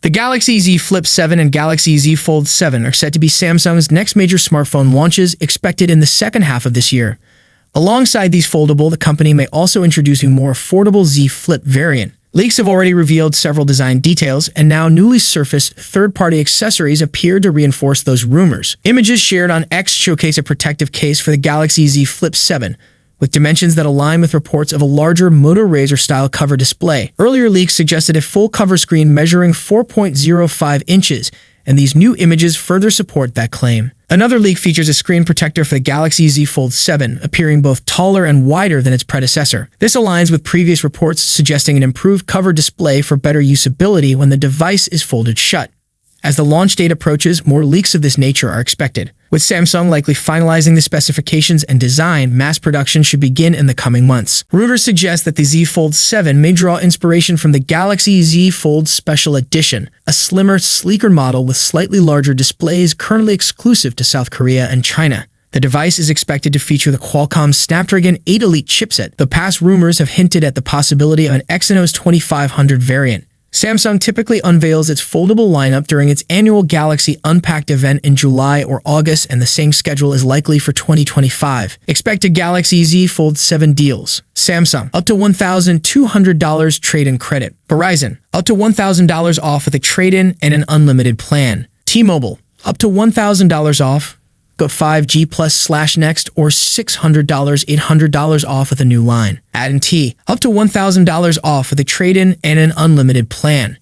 The Galaxy Z Flip 7 and Galaxy Z Fold 7 are set to be Samsung's next major smartphone launches, expected in the second half of this year. Alongside these foldable, the company may also introduce a more affordable Z Flip variant. Leaks have already revealed several design details, and now newly surfaced third-party accessories appear to reinforce those rumors. Images shared on X showcase a protective case for the Galaxy Z Flip 7, with dimensions that align with reports of a larger Moto Razr-style cover display. Earlier leaks suggested a full cover screen measuring 4.05 inches, and these new images further support that claim. Another leak features a screen protector for the Galaxy Z Fold 7, appearing both taller and wider than its predecessor. This aligns with previous reports suggesting an improved cover display for better usability when the device is folded shut. As the launch date approaches, more leaks of this nature are expected. With Samsung likely finalizing the specifications and design, mass production should begin in the coming months. Rumors suggest that the Z Fold 7 may draw inspiration from the Galaxy Z Fold Special Edition, a slimmer, sleeker model with slightly larger displays currently exclusive to South Korea and China. The device is expected to feature the Qualcomm Snapdragon 8 Elite chipset, though past rumors have hinted at the possibility of an Exynos 2500 variant. Samsung typically unveils its foldable lineup during its annual Galaxy Unpacked event in July or August, and the same schedule is likely for 2025. Expected Galaxy Z Fold 7 deals. Samsung, up to $1,200 trade-in credit. Verizon, up to $1,000 off with a trade-in and an unlimited plan. T-Mobile, up to $1,000 off. Got 5G plus /next or $600, $800 off with a new line. AT&T, up to $1,000 off with a trade-in and an unlimited plan.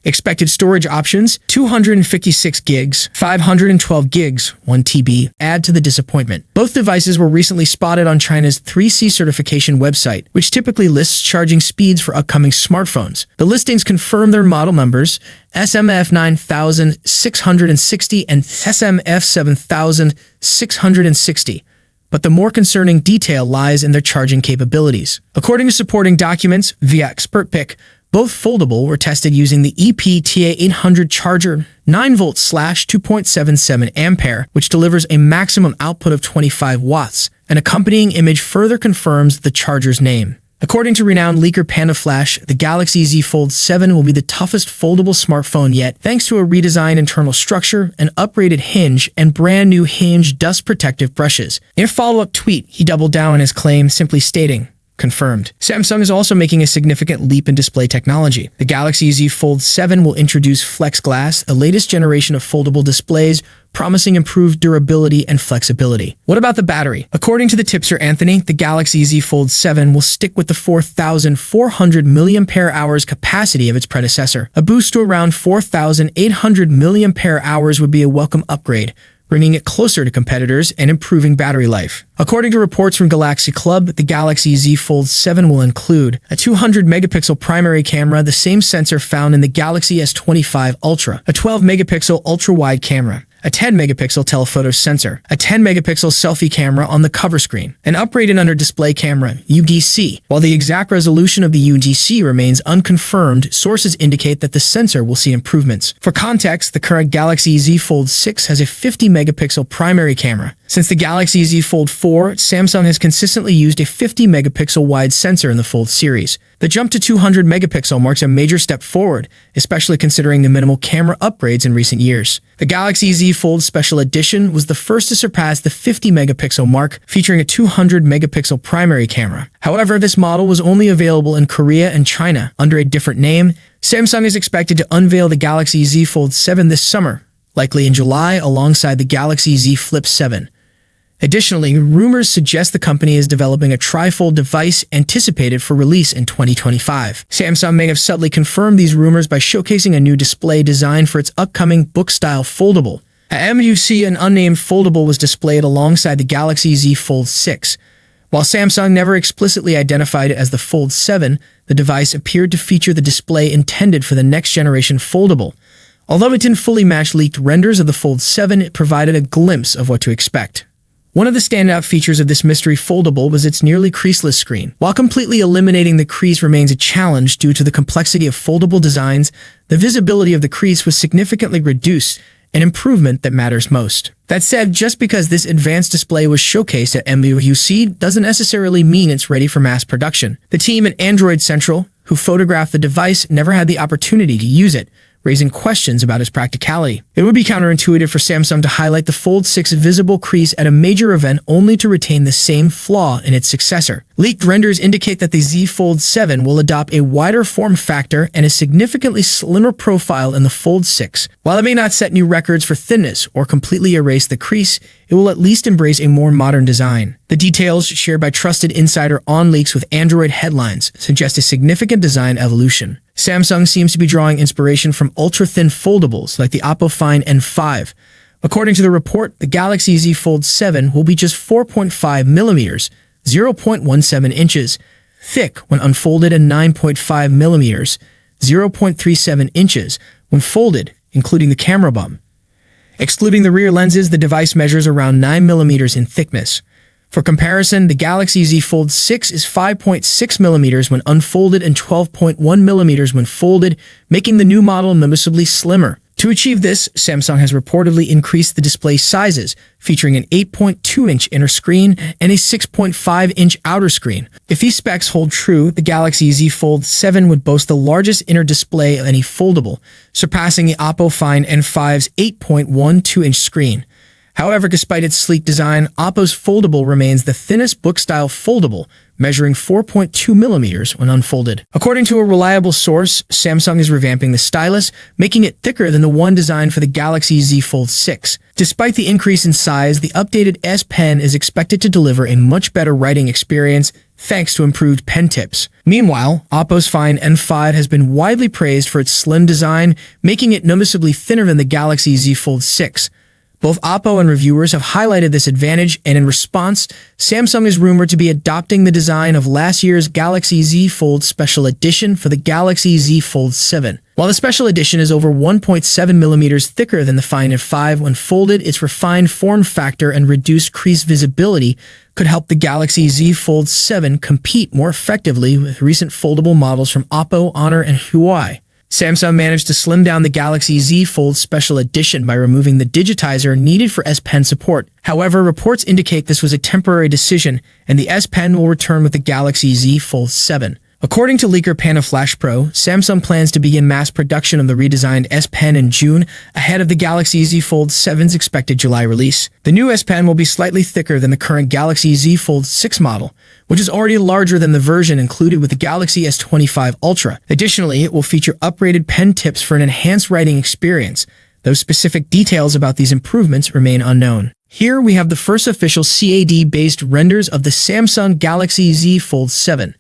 Expected storage options, 256 gigs, 512 gigs, 1 TB. Add to the disappointment. Both devices were recently spotted on China's 3C certification website, which typically lists charging speeds for upcoming smartphones. The listings confirm their model numbers, SMF 9660 and SMF 7660. But the more concerning detail lies in their charging capabilities. According to supporting documents via Expert Pick, both foldable were tested using the EPTA 800 charger, 9V / 2.77 ampere, which delivers a maximum output of 25 watts. An accompanying image further confirms the charger's name. According to renowned leaker PandaFlash, the Galaxy Z Fold 7 will be the toughest foldable smartphone yet, thanks to a redesigned internal structure, an upgraded hinge, and brand new hinge dust protective brushes. In a follow-up tweet, he doubled down on his claim, simply stating, "Confirmed." Samsung is also making a significant leap in display technology. The Galaxy Z Fold 7 will introduce Flex Glass, the latest generation of foldable displays, promising improved durability and flexibility. What about the battery? According to the tipster Anthony, the Galaxy Z Fold 7 will stick with the 4,400 mAh capacity of its predecessor. A boost to around 4,800 mAh would be a welcome upgrade, bringing it closer to competitors and improving battery life. According to reports from Galaxy Club, the Galaxy Z Fold 7 will include a 200-megapixel primary camera, the same sensor found in the Galaxy S25 Ultra, a 12-megapixel ultra-wide camera, a 10-megapixel telephoto sensor, a 10-megapixel selfie camera on the cover screen, an upgraded under-display camera, UDC. While the exact resolution of the UDC remains unconfirmed, sources indicate that the sensor will see improvements. For context, the current Galaxy Z Fold 6 has a 50-megapixel primary camera. Since the Galaxy Z Fold 4, Samsung has consistently used a 50-megapixel wide sensor in the Fold series. The jump to 200 megapixel marks a major step forward, especially considering the minimal camera upgrades in recent years. The Galaxy Z Fold Special Edition was the first to surpass the 50-megapixel mark, featuring a 200-megapixel primary camera. However, this model was only available in Korea and China under a different name. Samsung is expected to unveil the Galaxy Z Fold 7 this summer, likely in July, alongside the Galaxy Z Flip 7. Additionally, rumors suggest the company is developing a Trifold device anticipated for release in 2025. Samsung may have subtly confirmed these rumors by showcasing a new display designed for its upcoming book-style foldable. At MUC, an unnamed foldable was displayed alongside the Galaxy Z Fold 6. While Samsung never explicitly identified it as the Fold 7, the device appeared to feature the display intended for the next-generation foldable. Although it didn't fully match leaked renders of the Fold 7, it provided a glimpse of what to expect. One of the standout features of this mystery foldable was its nearly creaseless screen. While completely eliminating the crease remains a challenge due to the complexity of foldable designs, the visibility of the crease was significantly reduced, an improvement that matters most. That said, just because this advanced display was showcased at MWC doesn't necessarily mean it's ready for mass production. The team at Android Central, who photographed the device, never had the opportunity to use it, raising questions about its practicality. It would be counterintuitive for Samsung to highlight the Fold 6 visible crease at a major event only to retain the same flaw in its successor. Leaked renders indicate that the Z Fold 7 will adopt a wider form factor and a significantly slimmer profile in the Fold 6. While it may not set new records for thinness or completely erase the crease, it will at least embrace a more modern design. The details shared by trusted insider OnLeaks with Android headlines suggest a significant design evolution. Samsung seems to be drawing inspiration from ultra-thin foldables like the Oppo Find N5. According to the report, the Galaxy Z Fold 7 will be just 4.5 millimeters, 0.17 inches, thick when unfolded and 9.5 millimeters, 0.37 inches when folded, including the camera bump. Excluding the rear lenses, the device measures around 9 millimeters in thickness. For comparison, the Galaxy Z Fold 6 is 5.6 millimeters when unfolded and 12.1 millimeters when folded, making the new model noticeably slimmer. To achieve this, Samsung has reportedly increased the display sizes, featuring an 8.2-inch inner screen and a 6.5-inch outer screen. If these specs hold true, the Galaxy Z Fold 7 would boast the largest inner display of any foldable, surpassing the Oppo Find N5's 8.12-inch screen. However, despite its sleek design, Oppo's Foldable remains the thinnest book-style foldable, measuring 4.2 millimeters when unfolded. According to a reliable source, Samsung is revamping the stylus, making it thicker than the one designed for the Galaxy Z Fold 6. Despite the increase in size, the updated S Pen is expected to deliver a much better writing experience thanks to improved pen tips. Meanwhile, Oppo's Find N5 has been widely praised for its slim design, making it noticeably thinner than the Galaxy Z Fold 6. Both Oppo and reviewers have highlighted this advantage, and in response, Samsung is rumored to be adopting the design of last year's Galaxy Z Fold Special Edition for the Galaxy Z Fold 7. While the Special Edition is over 1.7 millimeters thicker than the Find N5 when folded, its refined form factor and reduced crease visibility could help the Galaxy Z Fold 7 compete more effectively with recent foldable models from Oppo, Honor, and Huawei. Samsung managed to slim down the Galaxy Z Fold Special Edition by removing the digitizer needed for S Pen support. However, reports indicate this was a temporary decision, and the S Pen will return with the Galaxy Z Fold 7. According to leaker Panaflash Pro, Samsung plans to begin mass production of the redesigned S Pen in June, ahead of the Galaxy Z Fold 7's expected July release. The new S Pen will be slightly thicker than the current Galaxy Z Fold 6 model, which is already larger than the version included with the Galaxy S25 Ultra. Additionally, it will feature upgraded pen tips for an enhanced writing experience, though specific details about these improvements remain unknown. Here we have the first official CAD-based renders of the Samsung Galaxy Z Fold 7.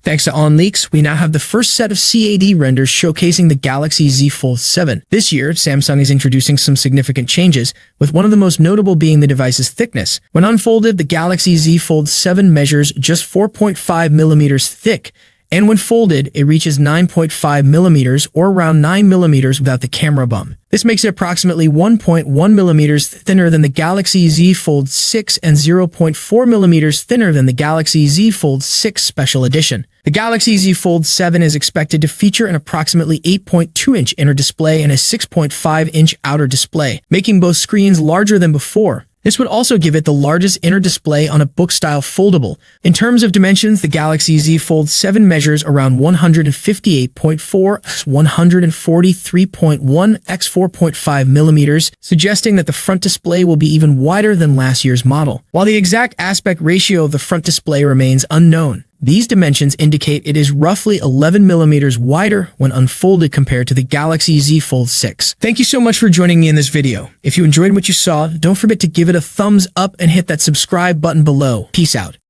Thanks to OnLeaks, we now have the first set of CAD renders showcasing the Galaxy Z Fold 7. This year, Samsung is introducing some significant changes, with one of the most notable being the device's thickness. When unfolded, the Galaxy Z Fold 7 measures just 4.5 millimeters thick, and when folded, it reaches 9.5 millimeters or around 9 millimeters without the camera bump. This makes it approximately 1.1 millimeters thinner than the Galaxy Z Fold 6 and 0.4 millimeters thinner than the Galaxy Z Fold 6 Special Edition. The Galaxy Z Fold 7 is expected to feature an approximately 8.2-inch inner display and a 6.5-inch outer display, making both screens larger than before. This would also give it the largest inner display on a book-style foldable. In terms of dimensions, the Galaxy Z Fold 7 measures around 158.4 x 143.1 x 4.5 millimeters, suggesting that the front display will be even wider than last year's model. While the exact aspect ratio of the front display remains unknown, these dimensions indicate it is roughly 11 millimeters wider when unfolded compared to the Galaxy Z Fold 6. Thank you so much for joining me in this video. If you enjoyed what you saw, don't forget to give it a thumbs up and hit that subscribe button below. Peace out.